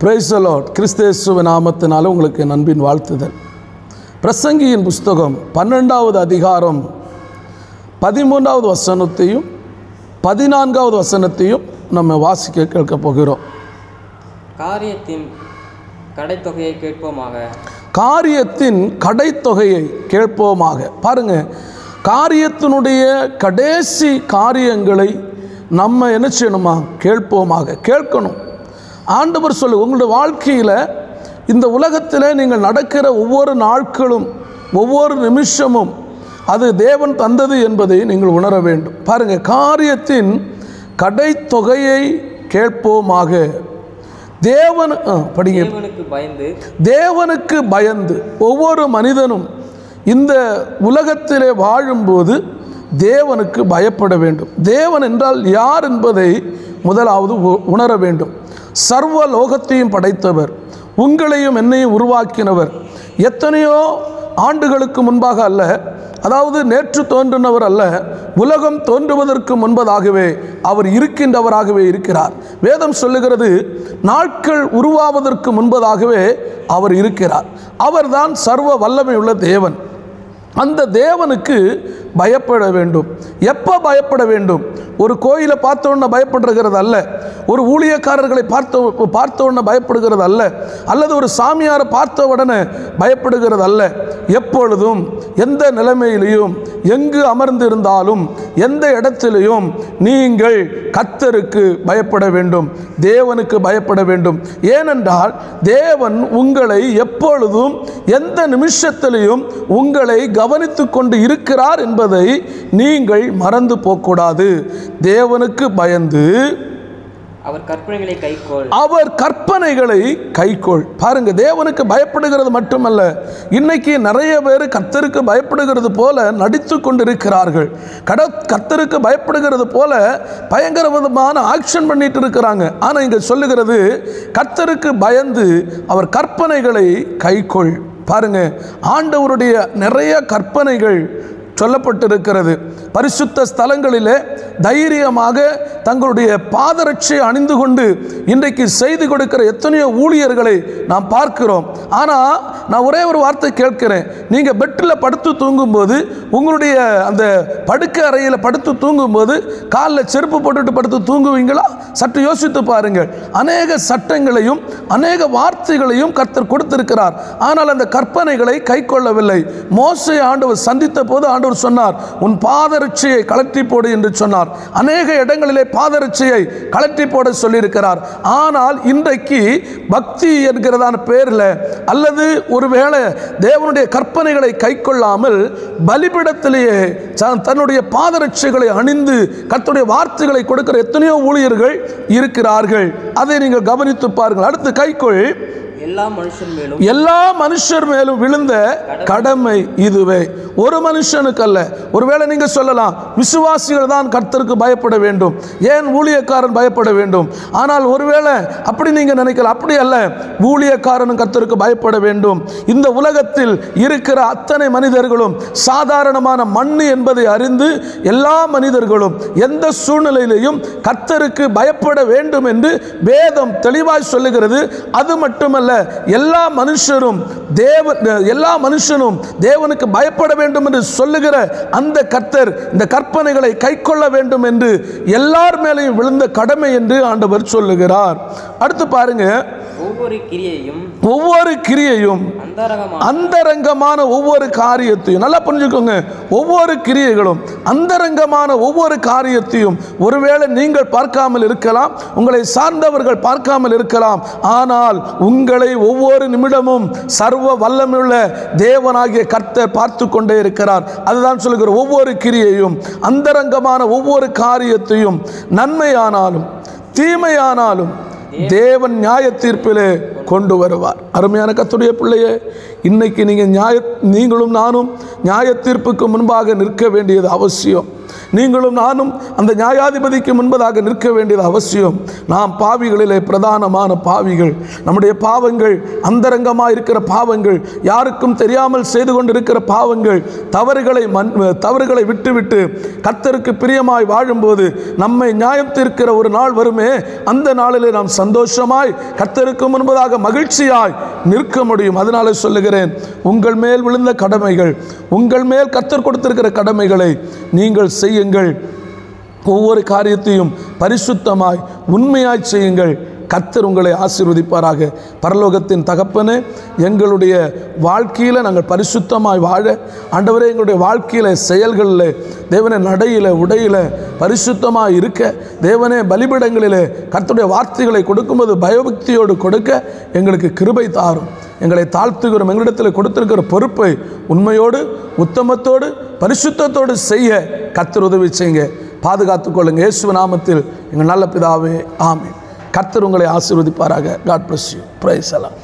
Praise the Lord. கிறிஸ்து இயேசுவின் நாமத்தினால உங்களுக்கு என் அன்பின் வாழ்த்துதல். பிரசங்கியின் புஸ்தகம் 12வது அதிகாரம் 13வது வசனத்தையும் 14வது வசனத்தையும் நம்ம வாசிக்க கேட்க போகிறோம். காரியத்தின் கடைத்தொகையை கேட்போமாக. காரியத்தின் கடைத்தொகையை கேட்போமாக. பாருங்க, காரியத்தினுடைய கடைசி காரியங்களை நம்ம என்ன செய்யணுமா? கேட்போமாக, கேட்கணும். ஆண்டவர் சொல்லு, உங்களுடைய வாழ்க்கையில் இந்த உலகத்தில் நீங்கள் நடக்கிற ஒவ்வொரு நாட்களும் ஒவ்வொரு நிமிஷமும் அது தேவன் தந்தது என்பதை நீங்கள் உணர வேண்டும். பாருங்கள், காரியத்தின் கடைத்தொகையை கேட்போமாக. தேவனுக்கு பயந்து ஒவ்வொரு மனிதனும் இந்த உலகத்திலே வாழும்போது தேவனுக்கு பயப்பட வேண்டும். தேவன் என்றால் யார் என்பதை முதலாவது உணர வேண்டும். சர்வ லோகத்தையும் படைத்தவர், உங்களையும் என்னையும் உருவாக்கினவர், எத்தனையோ ஆண்டுகளுக்கு முன்பாக அல்ல, அதாவது நேற்று தோன்றினவர் அல்ல, உலகம் தோன்றுவதற்கு முன்பதாகவே அவர் இருக்கின்றவராகவே இருக்கிறார். வேதம் சொல்லுகிறது, நாட்கள் உருவாவதற்கு முன்பதாகவே அவர் இருக்கிறார். அவர்தான் சர்வ வல்லமை உள்ள தேவன். அந்த தேவனுக்கு பயப்பட வேண்டும். எப்போ பயப்பட வேண்டும்? ஒரு கோயிலை பார்த்த உடனே பயப்படுகிறது அல்ல, ஒரு ஊழியக்காரர்களை பார்த்த உடனே பயப்படுகிறது அல்ல, அல்லது ஒரு சாமியாரை பார்த்த உடனே பயப்படுகிறது அல்ல. எப்பொழுதும் எந்த நிலைமையிலையும் எங்கு அமர்ந்திருந்தாலும் எந்த இடத்திலையும் நீங்கள் கர்த்தருக்கு பயப்பட வேண்டும், தேவனுக்கு பயப்பட வேண்டும். ஏனென்றால் தேவன் உங்களை எப்பொழுதும் எந்த நிமிஷத்திலையும் உங்களை கவனித்து கொண்டு இருக்கிறார் என்பதை நீங்கள் மறந்து போகக்கூடாது. தேவனுக்கு பயந்து அவர் கற்பனைகளை கைக்கொள். பாருங்க, தேவனுக்கு பயப்படுகிறது மட்டுமல்ல, இன்னைக்கு நிறைய பேர் கர்த்தருக்கு பயப்படுகிறது போல நடித்து கொண்டிருக்கிறார்கள். கர்த்தருக்கு பயப்படுகிறது போல பயங்கர விதமான ஆக்ஷன் பண்ணிட்டு இருக்கிறாங்க. ஆனால் இங்க சொல்லுகிறது, கர்த்தருக்கு பயந்து அவர் கற்பனைகளை கைக்கொள். பாருங்க, ஆண்டவருடைய நிறைய கற்பனைகள் சொல்லப்பட்டிருக்கிறது. பரிசுத்த ஸ்தலங்களிலே தைரியமாக தங்களுடைய பாதரட்சையை அணிந்து கொண்டு இன்றைக்கு செய்து கொடுக்கிற எத்தனையோ ஊழியர்களை நாம் பார்க்கிறோம். ஆனால் நான் ஒரே ஒரு வார்த்தை கேட்கிறேன், நீங்கள் பெட்டில் படுத்து தூங்கும்போது, உங்களுடைய அந்த படுக்கை அறையில் படுத்து தூங்கும்போது காலில் செருப்பு போட்டுட்டு படுத்து தூங்குவீங்களா? சற்று யோசித்து பாருங்கள். அநேக சட்டங்களையும் அநேக வார்த்தைகளையும் கர்த்தர் கொடுத்திருக்கிறார். ஆனால் அந்த கற்பனைகளை கை கொள்ளவில்லை. மோசே ஆண்டவர் சந்தித்த போது ஆண்டவர் சொன்னார், உன் பாதரட்சையை கழற்றி போடு என்று சொன்னார். அநேக இடங்களிலே பாதரட்சையை கழற்றி போட சொல்லியிருக்கிறார். ஆனால் இன்றைக்கு பக்தி என்கிறதான பேரில், அல்லது ஒருவேளை தேவனுடைய கற்பனைகளை கை கொள்ளாமல் பலிபீடத்திலேயே தன்னுடைய பாதரட்சைகளை அணிந்து கர்த்தருடைய வார்த்தைகளை கொடுக்கிற எத்தனையோ ஊழியர்கள் இருக்கிறார்கள். அதை நீங்கள் கவனித்து பாருங்கள். அடுத்து, கைக்கொள். எல்லா மனுஷர் மேலும் விழுந்த கடமை இதுவே, ஒரு மனுஷனுக்கு அல்ல. ஒருவேளை நீங்க சொல்லலாம், விசுவாசிகள் தான் கர்த்தருக்கு பயப்பட வேண்டும், ஏன் ஊழியக்காரன் பயப்பட வேண்டும்? ஆனால் ஒருவேளை அப்படி நீங்க நினைக்கலாம். அப்படி அல்ல, ஊழியக்காரனும் கர்த்தருக்கு பயப்பட வேண்டும். இந்த உலகத்தில் இருக்கிற அத்தனை மனிதர்களும் சாதாரணமான மண்ணு என்பதை அறிந்து எல்லா மனிதர்களும் எந்த சூழ்நிலையிலையும் கர்த்தருக்கு பயப்பட வேண்டும் என்று வேதம் தெளிவாய் சொல்லுகிறது. அது மட்டுமல்ல, எல்லா மனுஷரும் தேவனுக்கு பயப்பட வேண்டும் என்று சொல்லுகிற அந்த கர்த்தர் இந்த கற்பனைகளை கைக்கொள்ள வேண்டும் என்று எல்லார் மேலையும் விழுந்த கடமை என்று ஆண்டவர் சொல்லுகிறார். அடுத்து பாருங்க, ஒவ்வொரு கிரியையும் அந்தரங்கமான ஒவ்வொரு காரியத்தையும் நல்லா புரிஞ்சுக்கோங்க. ஒவ்வொரு கிரியைகளும் அந்தரங்கமான ஒவ்வொரு காரியத்தையும் ஒருவேளை நீங்கள் பார்க்காமல் இருக்கலாம், உங்களை சார்ந்தவர்கள் பார்க்காமல் இருக்கலாம், ஆனால் உங்களை ஒவ்வொரு நிமிடமும் சர்வ வல்லமையுள்ள தேவனாகிய கர்த்தர் பார்த்து கொண்டே இருக்கிறார். அதுதான் சொல்லுகிற ஒவ்வொரு கிரியையும் அந்தரங்கமான ஒவ்வொரு காரியத்தையும் நன்மையானாலும் தீமையானாலும் தேவன் நியாய தீர்ப்பிலே கொண்டு வருவார். அருமையான கர்த்தருடைய பிள்ளையே, இன்னைக்கு நீங்களும் நானும் நியாய தீர்ப்புக்கு முன்பாக நிற்க வேண்டியது அவசியம். நீங்களும் நானும் அந்த நியாயாதிபதிக்கு முன்பதாக நிற்க வேண்டியது அவசியம். நாம் பாவிகளிலே பிரதானமான பாவிகள். நம்முடைய பாவங்கள் அந்தரங்கமாக இருக்கிற பாவங்கள், யாருக்கும் தெரியாமல் செய்து கொண்டிருக்கிற பாவங்கள், தவறுகளை விட்டுவிட்டு கர்த்தருக்கு பிரியமாய் வாழும்போது நம்மை நியாயம் தீர்க்கிற ஒரு நாள் வருமே, அந்த நாளிலே நாம் சந்தோஷமாய் கர்த்தருக்கு முன்பதாக மகிழ்ச்சியாய் நிற்க முடியும். அதனால சொல்லுகிறேன், உங்கள் மேல் விழுந்த கடமைகள், உங்கள் மேல் கர்த்தர் கொடுத்திருக்கிற கடமைகளை நீங்கள் செய்யுங்கள். ஒவ்வொரு காரியத்தையும் பரிசுத்தமாய் உண்மையாய் செய்யுங்கள். கர்த்தர் உங்களை ஆசீர்வதிப்பாராக. பரலோகத்தின் தகப்பனே, எங்களுடைய வாழ்க்கையில் நாங்கள் பரிசுத்தமாய் வாழ, ஆண்டவரே, எங்களுடைய வாழ்க்கையில் செயல்களில் தேவனே, நடையில் உடையில் பரிசுத்தமாக இருக்க, தேவனே, பலிபீடங்களிலே கர்த்தருடைய வார்த்தைகளை கொடுக்கும்போது பயபக்தியோடு கொடுக்க எங்களுக்கு கிருபை தாரும். எங்களை தாழ்த்துகிறோம். எங்களிடத்தில் கொடுத்திருக்கிற பொறுப்பை உண்மையோடு, உத்தமத்தோடு, பரிசுத்தத்தோடு செய்ய கர்த்தர் உதவி செய்யுங்க. பாதுகாத்துக் கொள்ளுங்க. இயேசு நாமத்தில் எங்கள் நல்ல பிதாவே, ஆமென். கர்த்தர் உங்களை ஆசீர்வதிப்பாராக. God bless you. Praise the Lord.